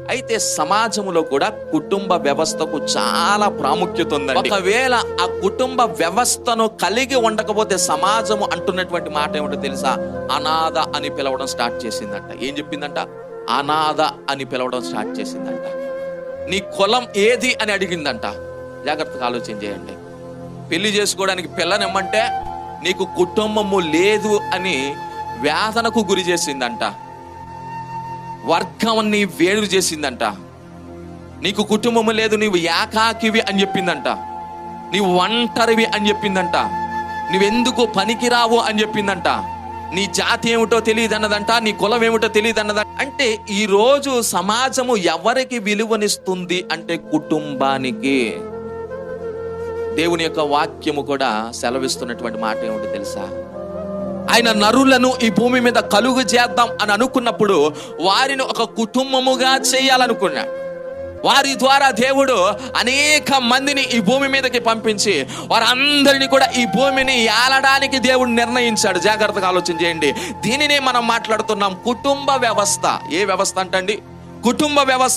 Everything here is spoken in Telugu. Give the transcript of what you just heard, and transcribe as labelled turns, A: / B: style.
A: అయితే సమాజంలో కూడా కుటుంబ వ్యవస్థకు చాలా ప్రాముఖ్యత ఉందండి. ఒకవేళ ఆ కుటుంబ వ్యవస్థను కలిగి ఉండకపోతే సమాజము అంటున్నటువంటి మాట ఏమిటో తెలుసా? అనాథ అని పిలవడం స్టార్ట్ చేసిందంట. ఏం చెప్పిందంట? అనాథ అని పిలవడం స్టార్ట్ చేసిందంట. నీ కులం ఏది అని అడిగిందంట. జాగ్రత్తగా ఆలోచన చేయండి. పెళ్లి చేసుకోవడానికి పిల్లనిమ్మంటే నీకు కుటుంబము లేదు అని వేదనకు గురి చేసిందంట. వర్గాన్ని వేరు చేసిందంట. నీకు కుటుంబము లేదు, నీవు ఏకాకివి అని చెప్పిందంట. నీవు ఒంటరివి అని చెప్పిందంట. నువ్వెందుకు పనికిరావు అని చెప్పిందంట. నీ జాతి ఏమిటో తెలియదు అన్నదంట, నీ కులం ఏమిటో తెలియదు అన్నదంట. అంటే ఈ రోజు సమాజము ఎవరికి విలువనిస్తుంది అంటే కుటుంబానికి. దేవుని యొక్క వాక్యము కూడా సెలవిస్తున్నటువంటి మాట ఏమిటో తెలుసా? ఆయన నరులను ఈ భూమి మీద కలుగు చేద్దాం అని అనుకున్నప్పుడు వారిని ఒక కుటుంబముగా చేయాలనుకున్నాడు. వారి ద్వారా దేవుడు అనేక మందిని ఈ భూమి మీదకి పంపించి వారందరినీ కూడా ఈ భూమిని ఏలడానికి దేవుడు నిర్ణయించాడు. జాగ్రత్తగా ఆలోచన చేయండి. దీనినే మనం మాట్లాడుతున్నాం కుటుంబ వ్యవస్థ. ఏ వ్యవస్థ అంటండి? కుటుంబ వ్యవస్థ.